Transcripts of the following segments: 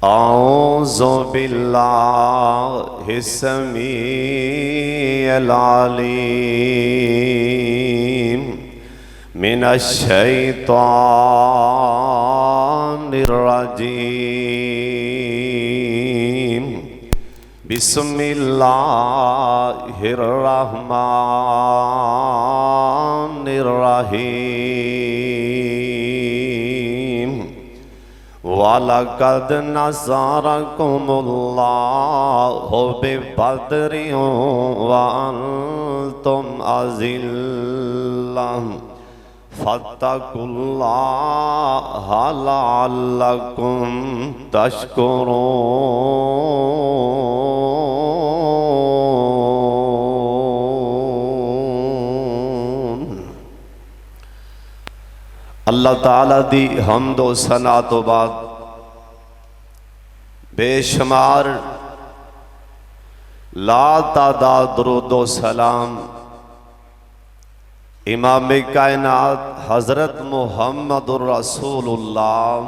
औज़ु बिल्लाहिस समीइल अलीम मिनश शैतानिर रजीम। बिस्मिल्लाहिर रहमानिर रहीम। वलक़द नज़रकुमुल्लाहु बिबद्रिन व अंतुम अज़िल्लह फत्तकुल्लाह लअल्लकुम तशकुरून। अल्लाह ताला दी हम्द व सना तो बाद बेशुमार ला तादाद दुरूद व सलाम इमाम कायनात हजरत मुहम्मदुर रसूलुल्लाह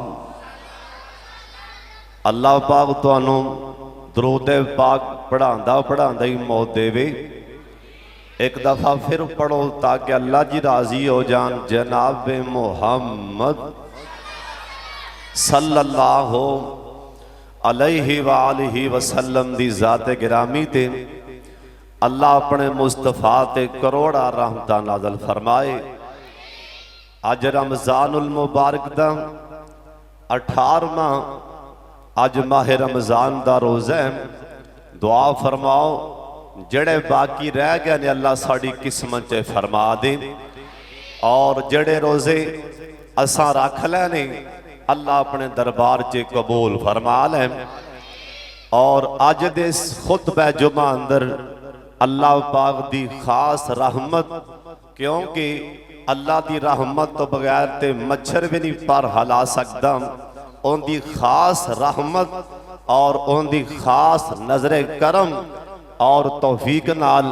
अल्लाह पाक तुहानू दरूद पाक पढ़ांदा पढ़ांदा ही मौत देवे। एक दफा फिर पढ़ो ताकि अल्लाह जी राजी हो जान। जनाब मुहम्मद सल्लल्लाहु अलैहि वालिहि वसल्लम दी ज़ात गिरामी ते अल्लाह अपने मुस्तफा ते करोड़ा रहमतां नाज़िल फरमाए। अज रमज़ानुल मुबारक दा 18वां अज माह रमज़ान दा रोज़ा है। दुआ फरमाओ जड़े बाकी रह गए ने अल्लाह साड़ी किस्मत च फरमा दे, और जड़े रोजे असा रख लेने अल्लाह अपने दरबार च कबूल फरमा ले। और अज दे खुतबा जुमा अंदर अल्लाह पाक दी खास रहमत, क्योंकि अल्लाह दी रहमत तो बगैर ते मच्छर भी नहीं पर हला सकता। उनकी खास रहमत और उनकी खास नजरे करम और तौफीक नाल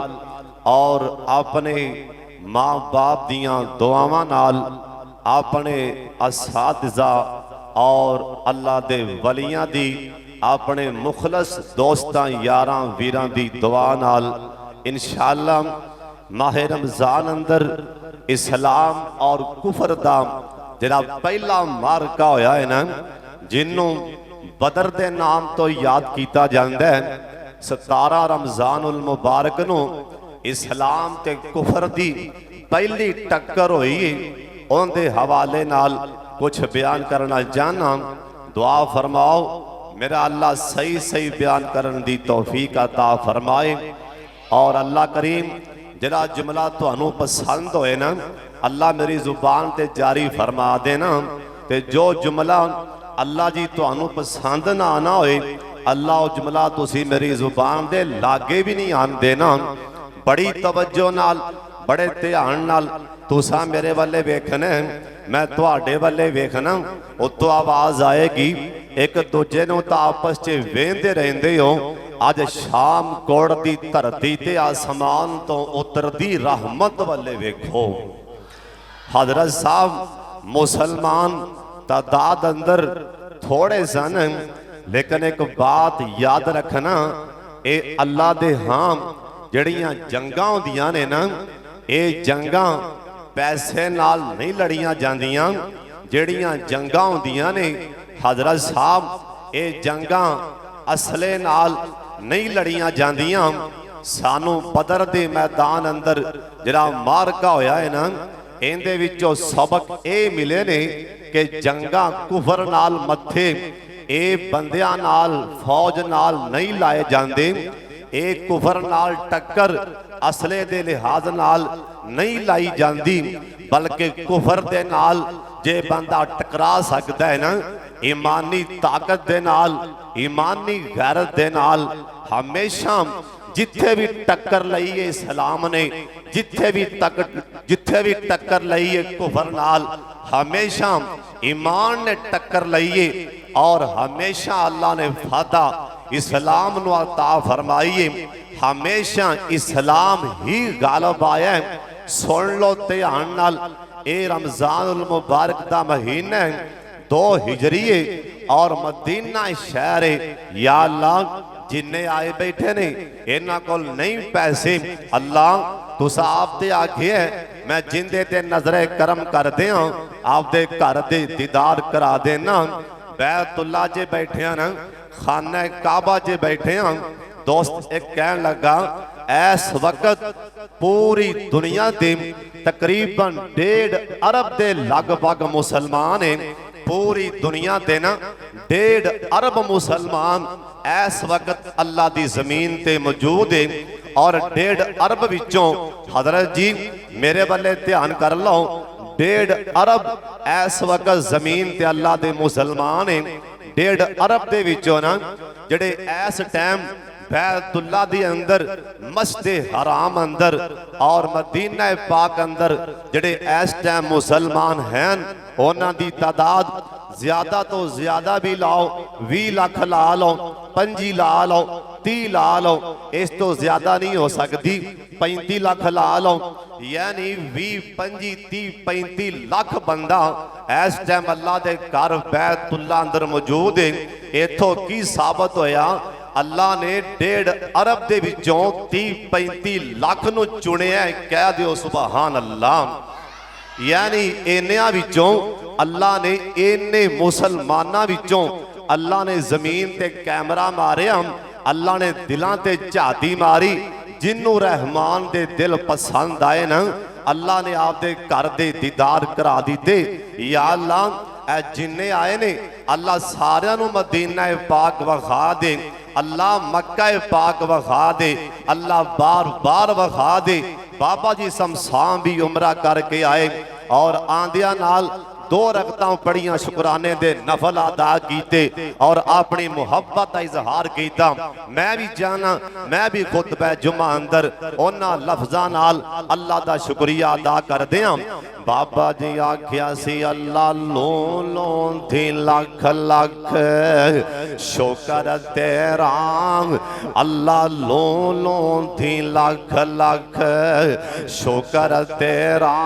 और अपने माँ बाप दियां दुआवां नाल अपने असातिज़ा और अल्लाह दे वलियां दी अपने मुखलस दोस्तां यारां वीरां दी दुआ नाल इंशाअल्लाह माह रमज़ान अंदर इस्लाम और कुफर दा जिहड़ा पहला मारका होया है ना, जिन्हों बदर दे नाम तो याद किया जाता है। 17 रमज़ानुल मुबारक नू इस्लाम ते कुफर दी पहली टक्कर हुई। उनके हवाले नाल कुछ बयान करना चाहना। दुआ फरमाओ मेरा अल्लाह सही सही बयान करने दी तौफीक अता फरमाए। और अल्लाह करीम जरा जुमला तुहानू पसंद होए ना, अल्लाह मेरी जुबान ते जारी फरमा देना। ते जो जुमला अल्लाह जी तुहानू पसंद ना आना होए, अल्लाह जुमला तुसी मेरी जुबान दे लागे भी नहीं आन देना। बड़ी तवज्जो नाल बड़े ध्यान नाल तुसा मेरे वाले वेखना, मैं तुहाडे वाले वेखना। उतो आवाज आएगी, एक दूजे नूं तां आपस च वेंदे रहंदे हो। अज शाम कोड़ दी धरती ते आसमान तो उतरदी रहमत वाले वेखो। हजरत साहब मुसलमान तादाद अंदर थोड़े सन, लेकिन एक बात याद रखना, ये अल्लाह दे हां जड़ियां जंगां होंदियां ने ना, ये जंगां पैसे नाल नहीं लड़ियां जांदियां। जड़ियां जंगां होंदियां ने हजरत साहब, ये जंगां असले नाल नहीं लड़ियां जांदियां। सानू बदर दे मैदान अंदर जरा मारका होया है ना, इहदे विचों सबक ये मिले ने कि जंगां कुफर नाल मथे ए बंदियां नाल फौज नाल नहीं लाए जाते। ए कुफर नाल टक्कर असले दे लिहाज नाल नहीं लाई जाती, बल्कि कुफर दे नाल जे बंदा टकरा सकता है ना, ईमानी ताकत दे नाल ईमानी गैरत दे नाल हमेशा जिथे भी टक्कर लई है इस्लाम ने, जिथे भी टक्कर लई है कुफर नाल, हमेशा ईमान ने टक्कर लई है। और हमेशा अल्लाह ने फादा इस्लाम नू अता फरमाई। हमेशा इस्लाम ही गालब आया है। सुन लो ध्यान नाल, ए रमजानुल मुबारक दा महीना 2 हिजरी और मदीना शहर है। या अल्लाह जिन्ने आए बैठे ने इन्हां कोल नहीं पैसे, अल्लाह तुसा आप ते आखे है मैं जिंदे ते नजरे करम कर दिया आपदे घर दे दीदार करा देना। बैतुल्ला जे बैठे हैं ना, खाना काबा जे बैठे हैं। दोस्त एक कहन लगा इस वक्त पूरी दुनिया दे तकरीबन 1.5 अरब के लगभग मुसलमान हैं। पूरी दुनिया दे ना 1.5 अरब मुसलमान इस वक्त अल्लाह की जमीन ते मौजूद है। और 1.5 अरब विचों हजरत जी मेरे वाले ध्यान कर लो, 1.5 अरब इस वक्त जमीन ते अल्लाह दे मुसलमान हैं। 1.5 अरब दे विचों ना जेड़े इस टाइम बैतुल्ला दे अंदर मस्जिद हराम अंदर और मदीना पाक अंदर जेड़े इस टाइम मुसलमान हैं उन्हां दी तादाद ज्यादा तो ज्यादा भी लाओ 20 लाख ला लो, 25 ला लो, 30 ला लो, इस तो ज्यादा नहीं हो सकती। 35 लाख ला लो, यानी 20, 25, 30, 35 लाख बंदा इस टाइम अल्लाह दे घर बैतुल्ला अंदर मौजूद है। इथों की साबित होया अल्लाह ने 1.5 अरब दे विचों 30-35 लाख नूं चुनिया। कह दिओ सुभान अल्लाह। यानी इन्हां विचों अल्लाह ने इन्ने मुसलमानां विचों अल्लाह ने जमीन ते कैमरा मारिया, अल्लाह ने दिलां ते झाती मारी। जिन्नू रहमान दे दिल पसंद आए ना अल्लाह ने आपदे घर दे दीदार करा दिते। या अल्लाह जिन्ने आए ने अल्लाह सारियां नूं मदीना पाक वखा दे, अल्लाह मक्का पाक वखा दे, अल्लाह बार बार वखा दे। बाबा जी शमशान भी उमरा करके आए और आंदिया नाल 2 रकतां पढ़ियां, शुकराने दे नफल अदा कीते और अपनी मुहब्बत का इजहार किया। मैं भी जाना, मैं भी खुतबा जुमा अंदर उन्हां लफ्ज़ां नाल अल्लाह दा शुक्रिया अदा कर दियां। बाबा जी आख्या सी अल्लाह लो थी लख लख शुक्र तेरा, अल्लाह लो थी लख लख शुक्र तेरा,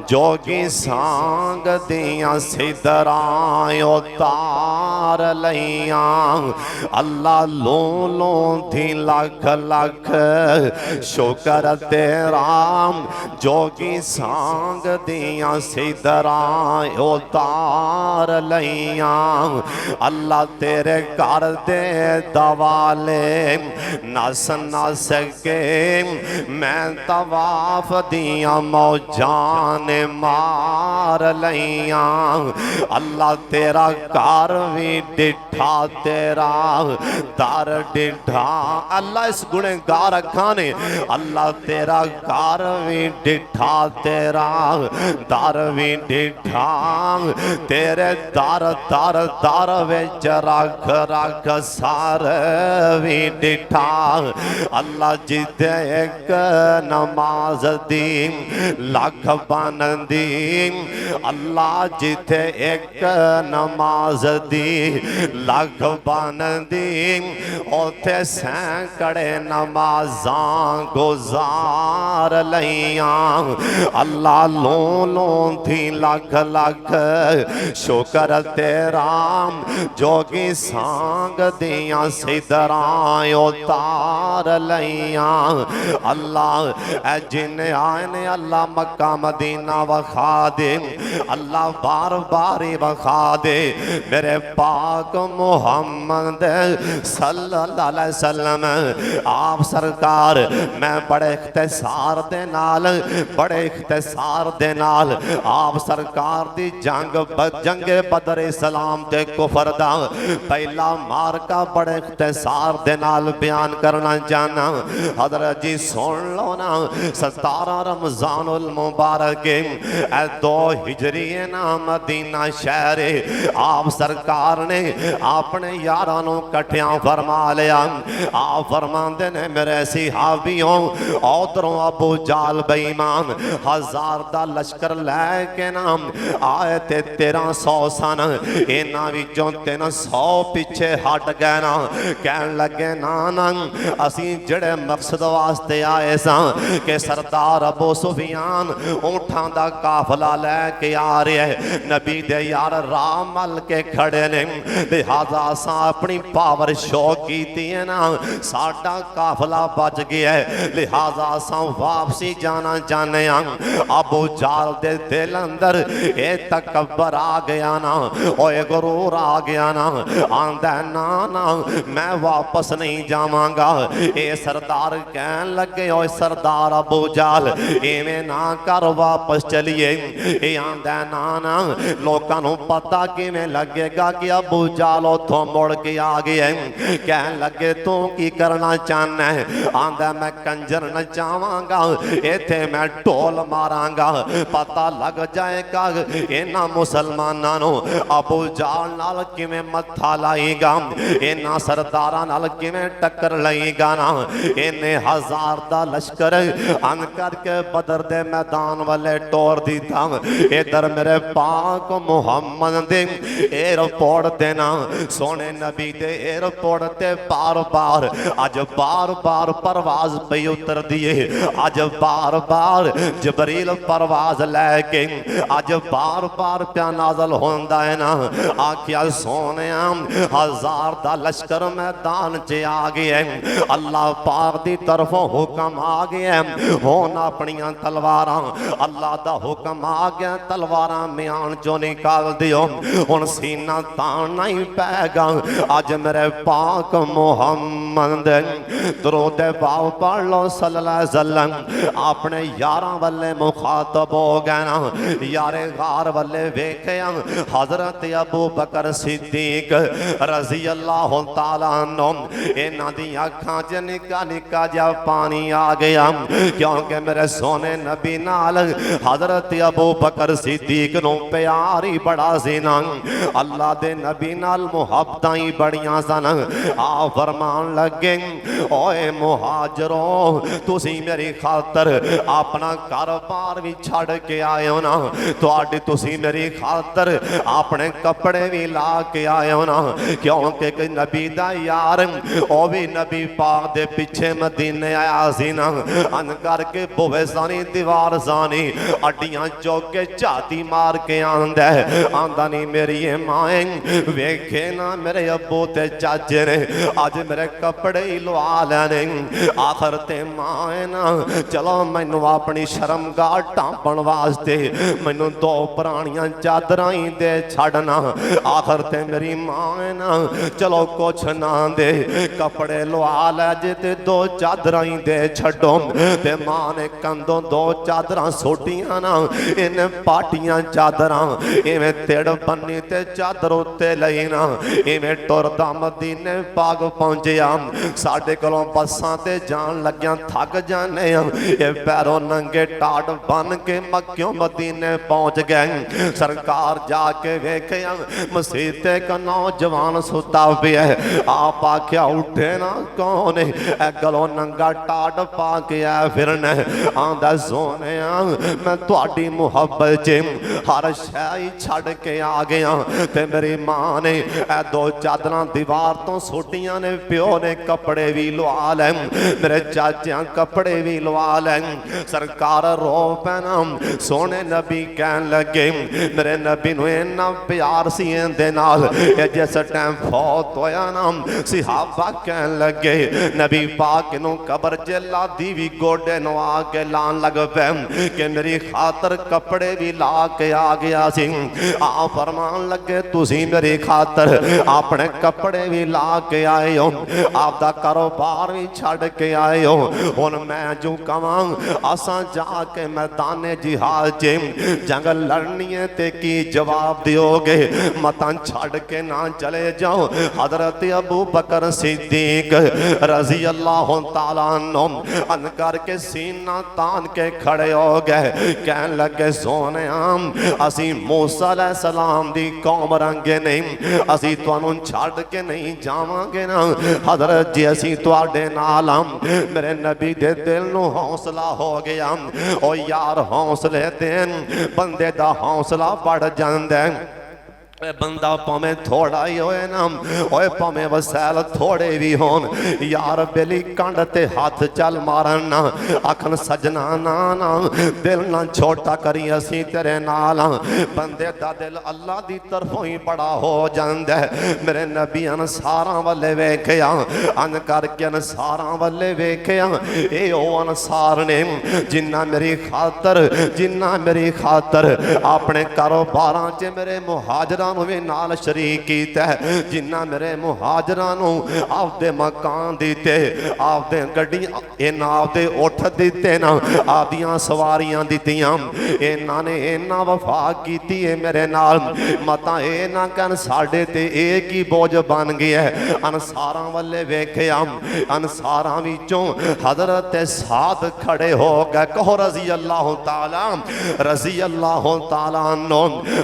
जोगी सांग दियां सिदरां उतार लईया। अल्लाह लो थी लख लख शुक्र तेरा, जोगी सांग दियां सिदरां उतार लईया। अल्लाह तेरे घर दे दवाले नस नस के मैं तवाफ दियां मौजां ने मार लईया। अल्लाह तेरा घर भी डिठा, तेरा दर डिठा। अल्लाह इस गुनेगार अखां ने अल्लाह तेरा घर भी डिठा, तेरा दर भी डिठा। तेरे दर दर दर विच रख रख सार भी डिठा। अल्लाह जिदे एक नमाज दी लख बनदी, अल्लाह जिथे एक नमाज दी लख बनदी, उथे सैकड़े नमाजां गुजार लईया। अल्लाह लो थी लख लख शुक्र तेरा, जोगी सांग दियां सिदरां उतार लईया। अल्लाह जिन आए ने अल्लाह मक्का मदीना वखा दे, अल्लाह बार बार वखा दे। मेरे पाक मुहम्मद सल्लल्लाहु अलैहि वसल्लम आप सरकार, मैं बड़े इख्तिसार दे नाल, बड़े इख्तिसार दे नाल आप सरकार दी जंगे बदर इस्लाम ते कुफर दा पहला मार्का बड़े इख्तिसार दे नाल बयान करना चाहना। हजरत जी सुन लो ना, 17 रमजानुल मुबारक 2 हिजरी ना मदीना शहर आप सरकार ने अपने यारां नूं कट्ठियां फरमा लिया। आप फरमांदे ने मेरे सिहाबियों, उधरों अबू जाल बेईमान 1000 दा लश्कर लैके ना आए ते 1300 सन। इन्हां विचों 300 पिछे हट गए ना, कहन लगे ना ना असीं जिहड़े मकसद वास्ते आए सां कि सरदार अबू सुफियान ऊंठां ऊठां दा काफला लैके आ रहा है। नबी दे यार राह मल के खड़े ने, लिहाजा असां अपनी पावर शो की है ना, साडा काफला बच गया है, लिहाजा असां वापसी जाना चाहते हैं। अबू जाल दे दिल अंदर ये तकबर आ गया ना, ओए गुरूर आ गया ना, आंदा ना ना मैं वापस नहीं जावांगा। ये सरदार कहन लगे, ओए सरदार अबू जाल इवें ना कर, वापस चलिए। ये आंदा ना ना लोकां नूं पता किवें लगेगा कि अबू जाल उथों मुड़ के आ गया। कहन लगे तू की करना चाहना है? आंदा मैं कंजर नचावांगा, इत्थे मैं ढोल मारांगा, पता लग जाएगा इन्हां मुसलमानां नूं अबू जाल नाल किवें मत्था लाएगा, इन्हां सरदारां नाल किवें टक्कर लईगा ना। इन्हें हजार दा लश्कर अन करके बदर दे मैदान वाले टोर दीता। इधर मेरे पाक मुहम्मद दे एयरपोर्ट ते ना, सोने नबी दे एयरपोर्ट ते बार बार अज बार बार परवाज पे उतर दिए, अज बार बार जबरील परवाज लैके अज बार बार प्या नाजल होंदा है ना। आखिया सोने हजार दा लश्कर मैदान च आ गया, अल्लाह पाक दी तरफों हुक्म आ गया, हुण अपनियां तलवारां, अल्लाह दा हुक्म आ गया तलवारां म्यान चो निकाल दियो, हुण सीना ताना ही पैगा। अज मेरे पाक मुहम्मद दरूद पाक पढ़ लो सल्लल्लाहु अलैहि वसल्लम। अपने यारां वाले मुखातब हो गए ना, यारे गार वाले वेखे हजरत अबू बकर सिद्दीक रजी अल्लाह तआला अन्हु, इन्हां दी अखां च निक्का निक्का जा पानी आ गया, क्योंकि मेरे सोने नबी नाल हजरत अबू बकर सिद्दीक नूं प्यार ही बड़ा सी ना, अल्लाह दे नबी नाल मुहब्बतां ही बड़ियां सन। आ फरमान लगे, ओए मुहाजरों तुसी मेरी खातर अपना कारोबार भी छड़ के आए हो ना, तुसी मेरी खातर अपने कपड़े भी ला के आए हो ना, क्योंकि कोई नबी दा यार ओ भी नबी पाक दे पिछे मदीने आया सी ना, अन करके बुवे सानी दीवार सानी अड्डियां चौक के झाती मार के आंदा है, आंदा नहीं मेरी माए वेखे ना मेरे अब्बू ते चाचे ने अज मेरे कपड़े ही लवा लेने, आखिर ते माए ना चलो मैनू अपनी शर्मगाह ढांपण वास्ते मैनू दो पुरानियां चादरां ही दे छड़ना, आखिर ते मेरी माए ना चलो कुछ ना दे कपड़े लवा लै जे ते दो चादरां ही दे छड्डो। ते मां ने कंधों दो चादरां सोटियां ना, इन पाटियां चादरां इवें तिड़ बन्नी ते चादर उत्ते लई ना, इवें टुरदा मदीने पाक पहुंचिया। साडे कोलों बसां ते जान लग्या थक जाने ये पैरों नंगे टाट बन के मक्यों मदीने पहुंच गए। सरकार जाके वेख्या मसीह ते एक नौजवान सुता पिया है, आप आख्या उठे ना कौन है, गलों नंगा टाट पा के आ फिरना, आंदा सोने मैं तुहाडी मुहब्बत च हर शै छड़ के आ गया, ते मेरी मां ने ए दो चादरां दीवार तो सुटियां ने, प्यो ने कपड़े भी लवा ले, मेरे चाचा कपड़े भी लवा ले। सरकार रो पैना, सोने नबी कहन लगे मेरे नबी नूं इन्ना प्यार सी इहदे नाल, जिस टाइम फौत होया ना सहाबा कहन लगे नबी पाक नूं कबर च लादी भी गोडे नूं आके लान लग पे कि मेरी खातर कपड़े भी ला के आ गया सी। आ फरमान लगे तुसी मेरी खातर अपने कपड़े भी ला के आए हो, आपदा कारोबार भी छड़ के आए हो, हुण मैं जो कवां असां जाके मैदाने जिहाद च जंग लड़नी है ते की जवाब दियोगे? मतां छड़ के ना चले जाओ। हजरत अबू बकर सिद्दीक रजी अल्लाह तआला अन्हु अन करके सीना तान के खड़े हो गए, कहन लगे सोने असी मूसा अलैहिस्सलाम दी कौम रंगे नहीं, असी तुहानू छड़ के नहीं जावांगे ना। हजरत जी असी तुहाडे नाल मेरे नबी दे दिल नू हौसला हो गया। ओ यार हौसले देन बंदे दा हौसला बढ़ जांदा है। बंदा भावें थोड़ा ही होए ना ओए भावें वसैल थोड़े भी होन यार बेली कंड ते हाथ चल मारन ना आखन सजना ना ना दिल ना छोटा करी असी तेरे नाल बंदे दा दिल अल्लाह दी तरफों ही बड़ा हो जांदा है। मेरे नबी अनसारां वाले वेखिया अन करके अनसारां वाले वेखिया ए ओ अनसार ने जिन्ना मेरी खातर अपने कारोबारां च मेरे मुहाजरां भी नाल शरीक कीता है जिन्ना मेरे मुहाजरां नूं आपदे मकान दिते आपदे गड्डियां इन्हां आपदे उठ दिते ना आपदियां सवारियां दित्तियां इन्हां ने इन्ना वफा कीती है मेरे नाल मता ए ना कहन साडे ते एक ही बोझ बन गया है। अनसारां वाले वेखिया अनसारां विचों हजरत साद खड़े हो गए कहो रजी अल्लाह ताला अन्हु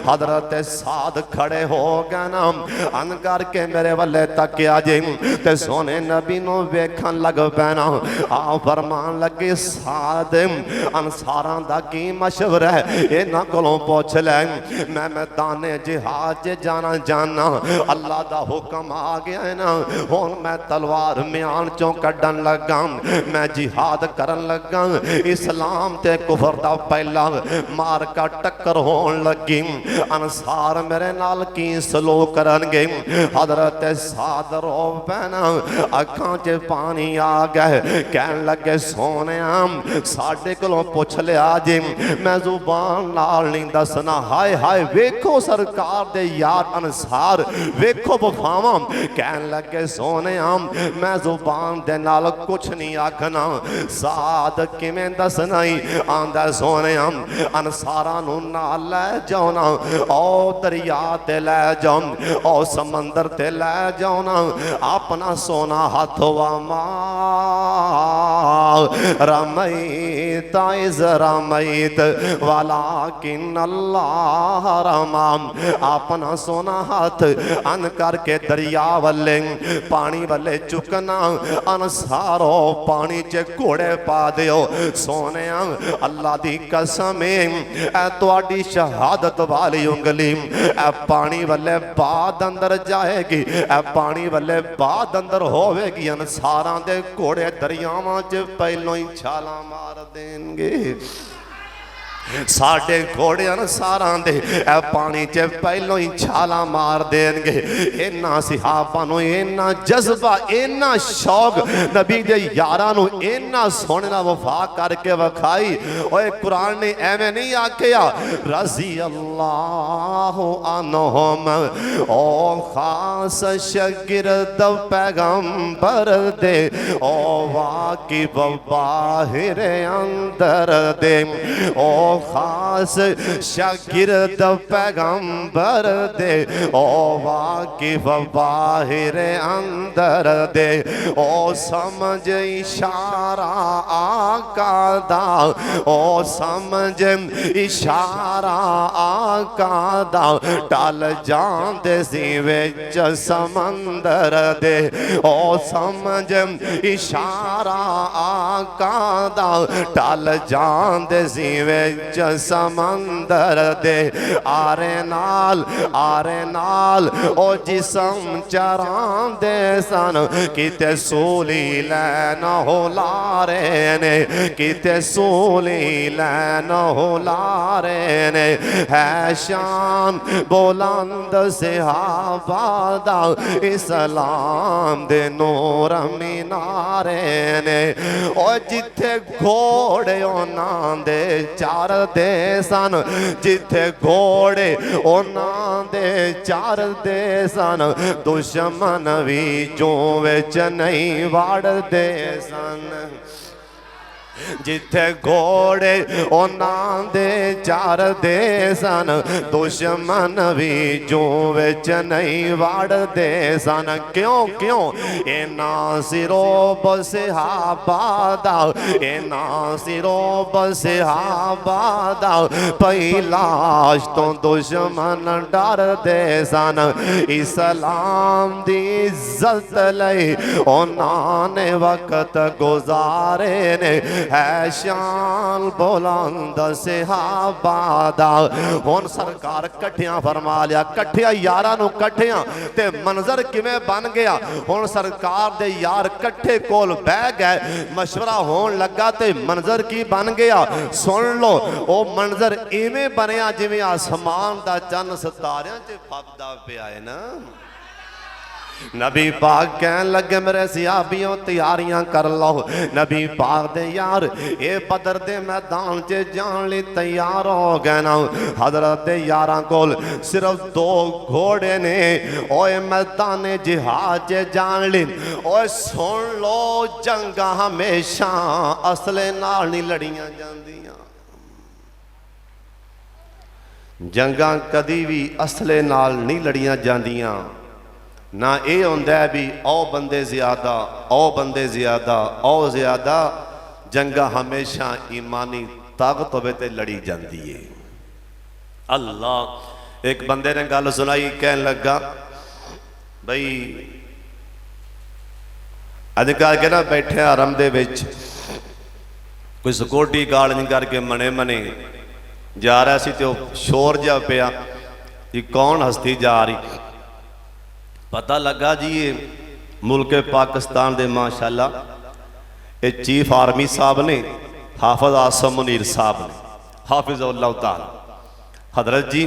हजरत साद खड़े हो गए ना अन करके मेरे वाले तकिया जी ते सोने नबी नूं वेखन लग पैना आ फरमान लगे साद अनसारां दा की मशवरा है इन्हां कोलों पुछ लै मैं मैदाने जिहाद च जाना अल्लाह दा हुक्म आ गया है ना हुण मैं तलवार म्यान चों कड्डन लगा मैं जिहाद करन लगा इस्लाम ते कुफर दा पहला मारका टक्कर होण लगी अनसार मेरे नाल की सलूक करनगे हजरत साद रो पैना अखां च पानी आ गए कहन लगे सोने साडे कोलों पुछ लिया जी मैं जुबान नाल नहीं दसना हाय हाय वेखो सरकार दे यार अनसार वेखो वफावां कहन लगे सोने मैं जुबान दे नाल कुछ नहीं आखना साद किवें दसना ही आंदा सोने अनसारां नूं नाल लै जाओ ना ओ दरिया ते लै जाओ ओ समंदर ते लै जाओ ना अपना सोना हाथों रमैत इज़ रमैत वलाकिन अल्लाह रमा अपना सोना हाथ अन करके दरिया वाले पानी वाले चुकना अनसारो पानी च घोड़े पा दियो सोने अल्लाह दी कसम है तुहाडी शहादत वाली उंगली पानी वाले बाद अंदर जाएगी पानी वाले बाद अंदर होवेगी अनसारां दे घोड़े दरियावां च पहलों ही छालां मार देंगे साडे घोड़े अनसारां दे पानी च पहलों ही छाला मार देंगे। इन्ना सिहाबा नूं इन्ना जज्बा इन्ना शौक नबी दे यारां नूं इन्ना सोहणे नाल वफा करके वखाई। ओए कुरान ने एवें नहीं आखिया रज़ी अल्लाह अन्हुम ओ खास शागिर्द पैगंबर दे ओ वाकिफ बाहिर अंदर दे ओ खास शागिर्द पैगंबर दे ओ वाकिफ बाहिर अंदर दे ओ समझ इशारा आका दा ओ समझ इशारा आका दा टल जांदे सी विच समंदर दे ओ समझ इशारा आका दा टल जांदे सी विच समंदर दे आरे नाल ओ जिसम चरांदे सन किते सूली लैन हो लारे ने किते सूली लैन हो लारे ने है शान बुलंद सहाबा दा इस्लाम दे नूर मीनारे ने ओ जिथे घोड़े उन्हां दे चार दे सन जिथे घोड़े उन्हां दे चार दे सन दुश्मन भी जो विच नहीं वड़दे सन जिथे घोड़े उन्हां दे चार दे सन दुश्मन भी जो विच नहीं वड़दे सन क्यों क्यों इन्ना सिरोब सहाबा दा इन्ना सिरोब सहाबा दा पहलाश तो दुश्मन डरदे सन इस्लाम दी इज्जत लई उन्हां ने वक्त गुजारे ने है शान बुलंद सहाबा दा। हुण सरकार कट्ठियां फरमा लिया, कट्ठिया यारां नूं कट्ठियां ते मंजर किवें बन गया। हुण सरकार दे यार कट्ठे कोल बह गए, मशवरा होण लगा ते मंजर की बन गया। सुन लो, ओ मंजर इवें बनया जिवें आसमान दा चन्न सितारियां च फबदा पिया है ना। नबी पाक कहन लगे मेरे सियाबियों तैयारियां कर लो। नबी पाक दे यार ये बदर दे मैदान च जान लई तैयार हो गए ना। हजरत दे यारां कोल सिर्फ 2 घोड़े ने, ओए मैदान जिहाद च जान लई। ओए सुन लो, जंगा हमेशा असले नाल नहीं लड़ियां जांदियां, जंगा कदी भी असले नाल नहीं लड़ियां जांदियां। ना ये होंदा है भी औ बंदे ज्यादा, औ बंदे ज्यादा, औ ज्यादा। जंगा हमेशा ईमानी ताकत होवे ते लड़ी जाती है। अल्लाह, एक बंदे ने गल सुनाई, कहन लगा बई अजकल के ना बैठे हरम दे विच कोई सिक्योरिटी गार्ड नहीं करके मने मने जा रहा सी, तो शोर जा पिया कि कौन हस्ती जा रही। पता लगा जी ये मुल्क पाकिस्तान दे माशाअल्लाह ये चीफ आर्मी साहब ने, हाफिज आसम मुनीर साहब ने, हाफिज़ुल्लाह ताला। हजरत जी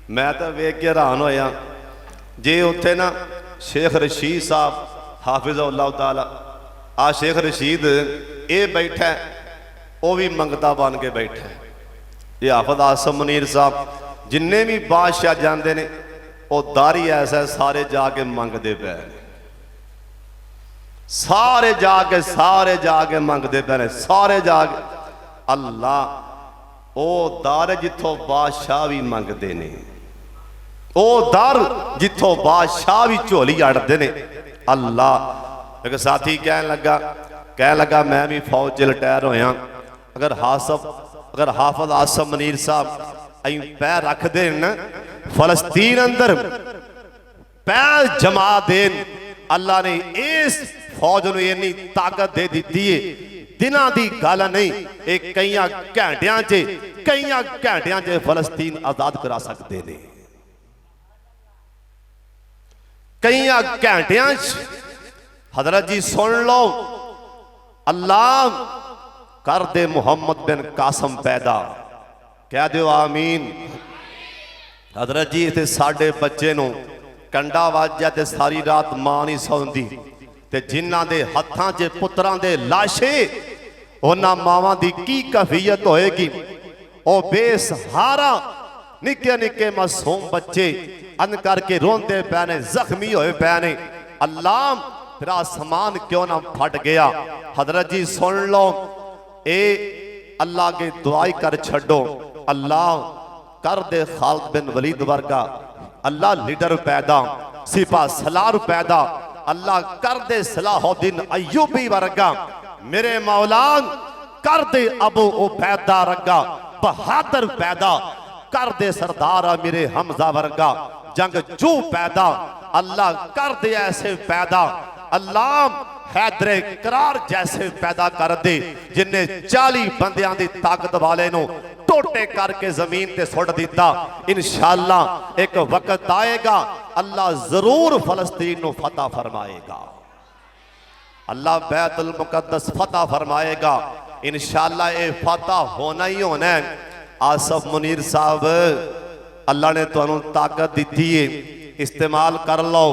मैं तो वेख के हैरान होया, जे उत्थे ना शेख रशीद साहब हाफिज़ुल्लाह ताला, आ शेख रशीद ये बैठा, वो भी मंगता बन के बैठा। ये हाफिज आसम मुनीर साहब जिन्ने भी बादशाह जाते ने, वो दारी ऐसा सारे जाके मंगते पे, सारे जाके मंगते पे, सारे जाके। अल्लाह, वो दर जिथों बादशाह भी मंगते ने, वो दर जिथों बादशाह भी झोली अड़ते ने। अल्लाह, एक साथी कह लगा मैं भी फौज च रिटायर होया, अगर हाफिज आसम मुनीर साहब अं पैर रख देन फलस्तीन अंदर, पैर जमा देन, अल्लाह ने इस फौज को इन्नी ताकत दे दी है, दिनां दी गल नहीं, एक कई घंटियां च फलस्तीन आजाद करा सकते हैं। कई घंटियां हजरत जी सुन लो, अल्लाह कर दे मुहम्मद बिन कासम पैदा, कह दो आमीन। हजरत जी इतने साढ़े बच्चे नूं कंडा वाजा ते सारी रात मां नहीं सौंदी, ते जिन्हां दे हत्थां च पुत्रां दे लाशे, उन्हां मावां दी की कैफियत होएगी। ओ बेसहारा निक्के निक्के मासूम बच्चे अन करके रोंदे पै ने, जख्मी होए पै ने। अल्लाह, फिर आसमान क्यों ना फट गया। हजरत जी सुन लो, ए अल्लाह के दुआई कर छड़ो, अल्लाह कर दे खालिद बिन वलीद वर्गा, अल्लाह लीडर पैदा, सिपा सलार पैदा, अल्लाह कर दे सलाहुद्दीन अय्यूबी वर्गा, मेरे मौला कर दे अबू उबैदा वर्गा बहादुर पैदा, कर दे सरदार मेरे हमजा वर्गा जंगजू पैदा, अल्लाह कर दे ऐसे पैदा, अल्लाह हैदरे करार जैसे पैदा कर दे, जिन्हें 40 बंदियां दी ताकत वाले नो टोटे करके जमीन ते सुट दिता। इंशाअल्लाह एक वक्त आएगा, अल्लाह जरूर फलस्तीन नो फतह फरमाएगा, अल्लाह बैतुल मुकद्दस फतह फरमाएगा। इंशाअल्लाह ये फतह होना ही होना है। आसफ मुनीर साहब, अल्लाह ने तुहानू ताकत दी है, इस्तेमाल कर लो।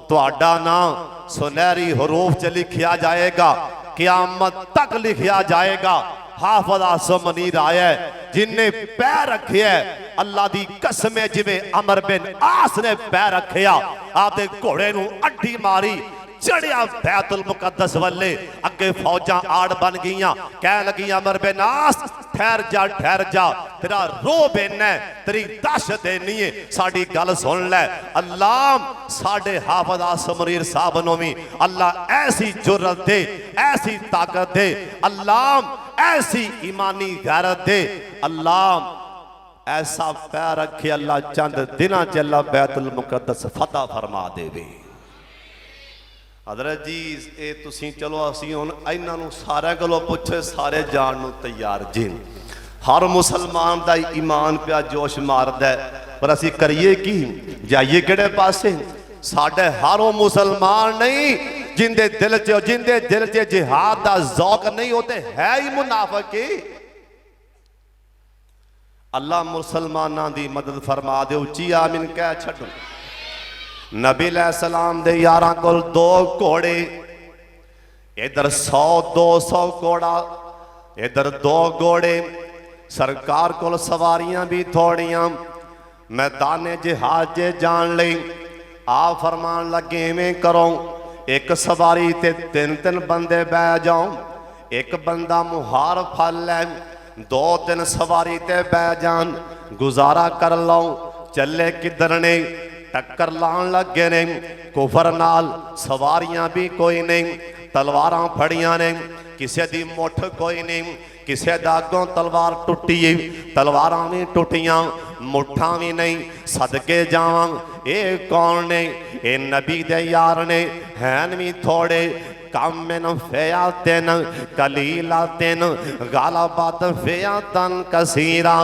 तुहाडा नाम सुनहरी हरूफ च लिखिया जाएगा, क़यामत तक लिखिया जाएगा। हाफिज आसम मुनीर आया है, जिन्हें पैर रखे है, अल्लाह दी कसम है, जिवें अमर बिन आस ने पैर रखिया, आपदे घोड़े नू अड्डी मारी, चढ़िया बैतुल मुकद्दस वाले, अगे फौजा आड़ बन गईयां, कह लगी अमर बिन आस ठहर जा, तेरा रो बेना तेरी दहशत देनी है, साड़ी गल सुन ले। अल्लाह साडे हाफिज आसम मुनीर साहब नूं भी अल्लाह ऐसी जुर्रत दे, ऐसी ताकत दे, अल्लाह ऐसी ईमानी गैरत दे, अल्लाह ऐसा पैर रखे, अल्लाह चंद दिनां च अल्लाह बैतुल मुकद्दस फतह फरमा देवे। हजरत जी ये तुसी चलो असी हुण इन्हां नूं सारिਆਂ कोलों पुछे सारे जाण नूं तैयार जी। हर मुसलमान का ईमान पिया जोश मारदा है, पर असी करिए की, जाइए किहड़े पासे? साडे हर वो मुसलमान नहीं जिंदे दिल च जिहाद का जौक नहीं होते है ही मुनाफिक ही। अल्लाह मुसलमाना की मदद फरमा दे, उच्ची आमीन कह छड्डो। नबी अलैहिस्सलाम दे यारां कोल 2 घोड़े, इधर 100-200 घोड़ा, इधर 2 घोड़े। सरकार कोल सवारियां भी थोड़ियां। मैदाने जिहाद जे जान लई आ फरमान लगे इवें करो, एक सवारी ते 3-3 बंदे बह जाओ, एक बंदा मुहार फल लै, 2-3 सवारी ते बह जान, गुजारा कर लो। चले किधर ने? टक्कर लान लगे ने कुफर नाल। सवारियां भी कोई नहीं, तलवारां फड़ियां ने, किसी दी मुठ कोई नहीं, किसी दा अगों तलवार टुटी, तलवारां भी टुटियां, मुठा भी नहीं। सदके जावां ये कौन ने? ये नबी दे यार ने, हैन भी थोड़े। कम मिन फियातिन कलीलातिन गालबत फियातन कसीरा।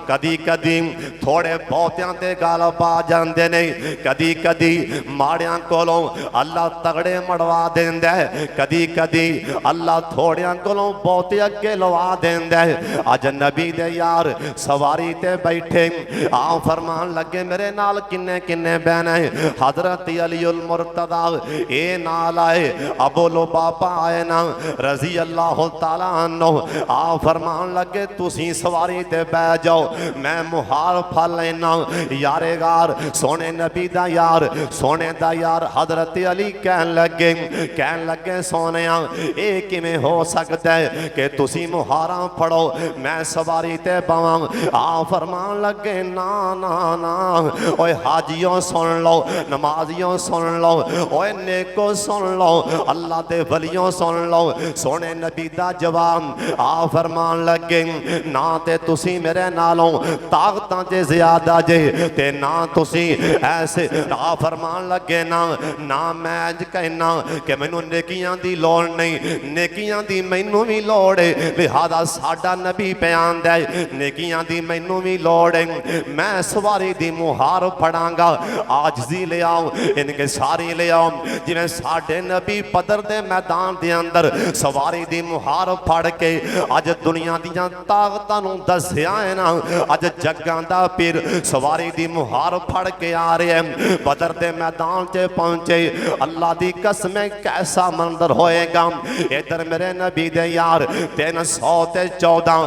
कदी कदी थोड़े बहुतियां ते गालब आ जांदे ने, कदी कदी माड़ियां कोलों अल्लाह तगड़े मड़वा देंदा है, कदी कदी अल्लाह थोड़ियां कोलों बहुते अगे लवा देंदा है। अज नबी दे यार सवारी ते बैठे, आ फरमान लगे मेरे नाल किन्ने किन्ने बहना है? हजरत अलीउल मुर्तदा ए नाल आए, अबो बाबा आए ना रजी अल्लाह तआला अन्हु। आ फरमान लगे तुसी सवारी ते बह जाओ, मैं मुहार फल लेना। यारेगार सोने नबी दा यार, सोने दा यार हजरत अली कहन लगे सोनिया ये किवें हो सकता है कि तुसी मुहारा फड़ो मैं सवारी ते बवां? आ फरमान लगे ना ना ना, ओए हाजियों सुन लो, नमाजियों सुन लो, ओए नेको सुन लो, अल्लाह दे वलियों सुन लो। सोने नबी दा जवाब आ फरमान लगे ना ते तुसी मेरे नालों ताकतां जे ज्यादा जे, ते ना तुसी ऐसे। आ फरमान लगे ना ना मैं अज कहना कि मैनू नेकियां दी लोड़ नहीं, नेकियां दी मैनू भी लोड़ है, लिहाजा साडा नबी बयान दे नेकियां दी मैनू भी लोड़ है। मैं सवारी दी मुहार फड़ांगा, आजजी ले आओ, इनके सारी ले आओ, जिवें साडे नबी बदर दे मैदान दे अंदर सवारी दी मुहार फड़ के अज दुनिया दियां ताकतां नूं दस्सिया है ना। अज जग्गां दा पीर सवारी दी मुहार फड़ के आ रहे हैं, बदर दे मैदान च पहुंचे। अल्लाह दी कसम कैसा मंजर होएगा। इधर मेरे नबी दे यार 314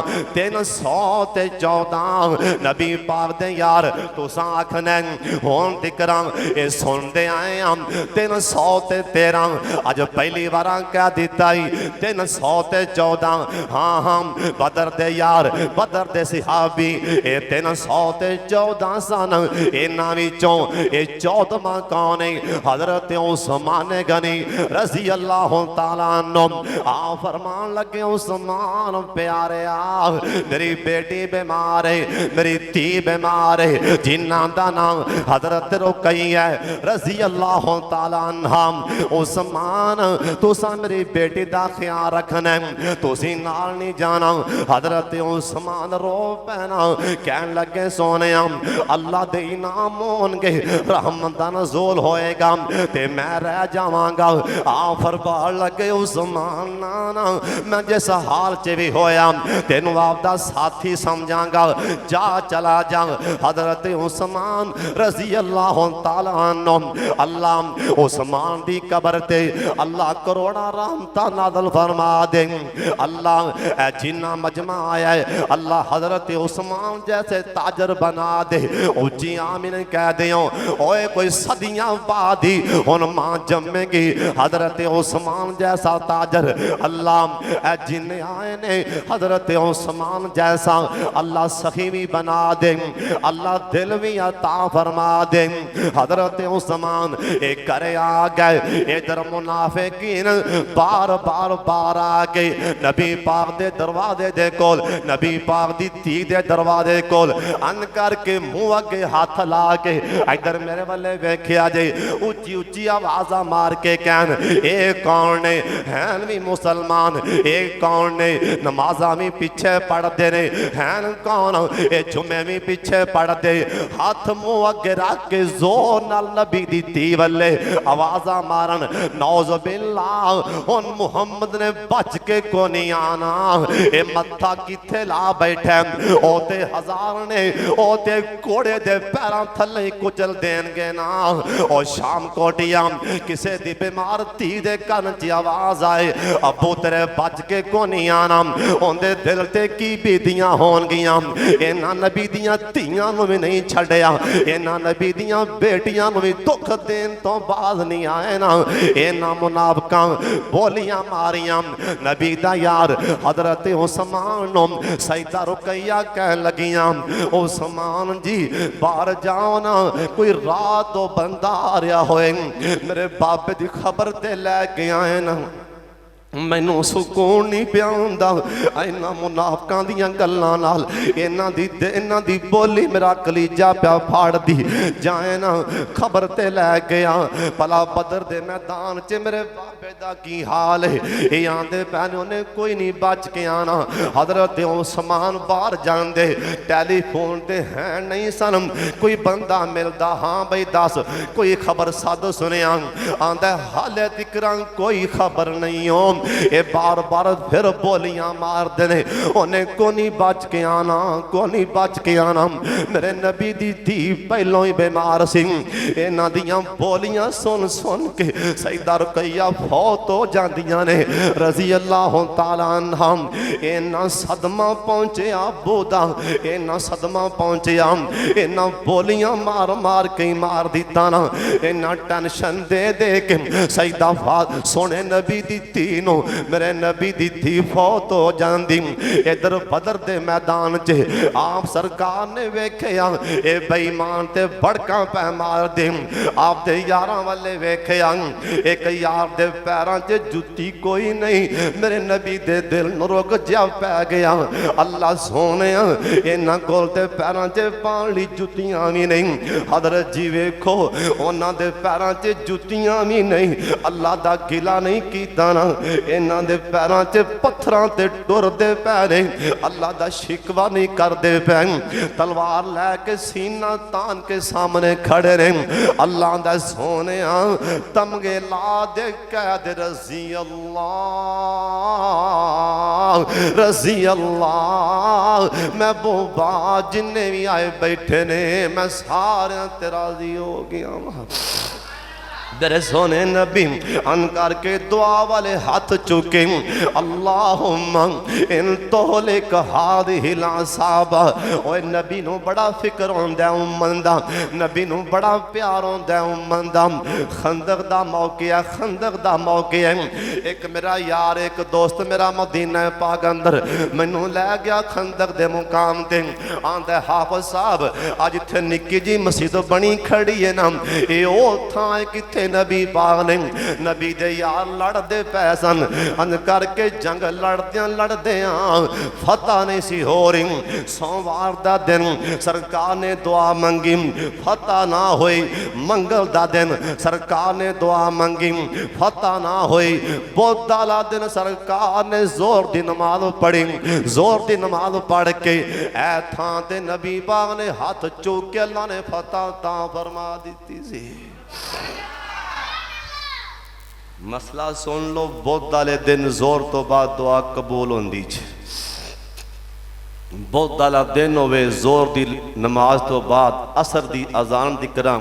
नबी पाक दे यार तुसां आखना हुण तिकरां ये सुनदे आए हम 313। अज पहली बार कह दिता ही 314। हाँ हाँ बदर दे यार, बदर दे सिहाबी ये 314 सन। इन्हां विचों ये 14वां कौन है? हजरत उस्मान गनी रजी अल्लाह तआला अन्हु। आ फरमान लगे उस्मान प्यारे आ, मेरी बेटी बीमार है, मेरी धी बीमार है, जिन्हां दा नाम हजरत रुकैया रजी अल्लाह तआला अन्हा। उस्मान तुसा मेरी बेटी दा ख्याल रखना, तुसी नाल नहीं जाना। हजरत उस्मान रो पैना, कहन लगे सोने अल्लाह दे इनाम होणगे, रहमत दा नज़ूल होएगा ते मैं रह जावांगा। आ फरमान लगे उस्मान ना ना, मैं जिस हाल च भी होया तेनू आपदा साथी समझांगा, जा चला जा। हजरत उस्मान रजी अल्लाह तआला अन्हु। अल्लाह उस्मान दी कबर ते अल्लाह करोड़ा रहमतां नाज़िल फरमा दे। अल्लाह जिन्ना मजमा आया है अल्लाह हजरत उस्मान जैसे ताजर बना दे। उच्ची आमीन कह दियो। ओए कोई सदियां बाद ही हुन मां जमेगी हजरत उस्मान जैसा ताजर। अल्लाह जिन्ने आए ने हजरत उस्मान जैसा अल्लाह सखी भी बना दे। अल्लाह दिल भी अता फरमा दे। हजरत उस्मान एक करे आ गए, इधर मुनाफिकीन बार बार बार आ गए नबी पाक दे दरवाजे दे कोल, नबी पाक दी धी दे दरवाजे कोल अन करके मुंह अगे हाथ ला के इधर मेरे वाले वेख्या जे उच्ची उच्ची आवाजा मार के कहन ए कौन ने हैं भी मुसलमान, ए कौन ने नमाजा भी पीछे पढ़ते ने, हैं कौन ए जुमे भी पीछे पढ़ते, हाथ मुंह अगे रख के जोर नाल नबी दी धी वाले आवाजा मारन नौज बिल्लाह। हुन मुहम्मद ने बच के को नहीं आना, ए मत्था किथे ला बैठे, ओते हजार ने ओते घोड़े दे पैरों थले ही कुचल देंगे ना। और शाम कोटिया किसे दी बीमार धी दे कान च आवाज आए अबू तेरे बच के को नहीं आना, उनके दिल ते की बीतियां होणगियां। इन्हां नबी दियां धीआं नूं भी नहीं छड्डिया, इन्हां नबी दियां बेटियां नूं भी दुख देन तो बाज नहीं आए ना। इन्हां मुनाफिकां बोलियां मारियां नबी दा यार हजरत उस्मान नूं सईदा रुकैया कह लगियां उस्मान जी बाहर जाओ ना, कोई रात तो बंदा आ रहा होए मेरे बाबे की खबर ते लैके आए ना, मैनू सुकून नहीं पिया हुंदा। इन्हां मुनाफिकां दीयां गल्लां नाल इन्हां दी बोली मेरा कलीजा पिया फाड़दी जाए ना। खबर ते लै गया भला बदर दे मैदान च मेरे बाबे दा की हाल है, ये आंदे पैन उन्हें कोई नहीं बच के आना। हजरत उस्मान बाहर जांदे टेलीफोन ते है नहीं सन, कोई बंदा मिलदा हाँ बई दस कोई खबर सद सुनिया, आंदा हाले तिकरां कोई खबर नहीं हो। ये बार बार फिर बोलियां मार देने उन्हें को नहीं बच के आना, को नहीं बच के आना। मेरे नबी दी धी पहलों ही बीमार सी, इन्हां दियां बोलियां सुन सुन के सईदा रुकैया फौत हो जांदियां ने रज़ी अल्लाह तआला अन्हा। इन्ना सदमा पहुंचया बोदा, इन्ना सदमा पहुंचया, इन्ना बोलियां मार मार के मार दिता ना, इन्ना टेंशन दे दे के सईदा सोने नबी दी धी मेरे नबी दी थी फौत हो जाती। इधर बदर दे मैदान च आप सरकार ने वेख्या ए बेईमान ते भड़का पै मार दे, आप दे यारां वाले वेख्या एक यार दे पैरां च जुत्ती कोई नहीं, मेरे नबी दे दिल नूं रुक जा पै गया। अल्लाह सोने इन्हां कोल ते पैरां च पाण लई जुत्तियां भी नहीं, हज़रत जी वेखो उन्हां दे पैरां च जुत्तियां भी नहीं, अल्लाह दा गिला नहीं कीता ना, इन्हां दे पैरां च पत्थरां ते टुरदे पै ने, अल्लाह दा शिकवा नहीं करदे पै, तलवार लैके सीना तान के सामने खड़े ने। अल्लाह दा सोनिया तमगे ला दे कैद रज़ी अल्लाह रज़ी अल्लाह, मैं बोबा जिन्ने भी आए बैठे ने मैं सारे ते राजी हो गया। तेरे सोने नबी अन करके दुआ वाले हाथ चुके अल्लाहुम्मा इन तोहलिक हादिहिल असाबा। ओए नबी नूं बड़ा फिक्र होंदा उम्मत दा, नबी नूं बड़ा प्यार होंदा उम्मत दा। खंदक दा मौका, खंदक दा मौका है, एक मेरा यार एक दोस्त मेरा मदीना पाक अंदर मैनू लै गया खंदक दे मुकाम ते, आंदा हाफिज साहब अज इत्थे निक्की जी मस्जिद बनी खड़ी है ना, ये ओ थां है किथे नबी पाक ने नबी दे यार लड़ते पै सन, अन करके जंग लड़दियां फतह नहीं सी हो रही। सोमवार दा दिन सरकार ने दुआ मंगी, फतह ना हुई। मंगल दा दिन सरकार ने दुआ मंगी, फतह ना हुई। बुध वाला दिन सरकार ने जोर दी नमाज पढ़ी, जोर दी नमाज पढ़ के ऐ थां ते नबी पाक ने हाथ चूक के अल्लाह ने फतह तां फरमा दी सी। मसला सुन लो, बुध वाले दिन जोर तो बाद दुआ कबूल होंदी छे। बुध वाला दिन होवे जोर दी नमाज तो बाद असर दी अजान दी करां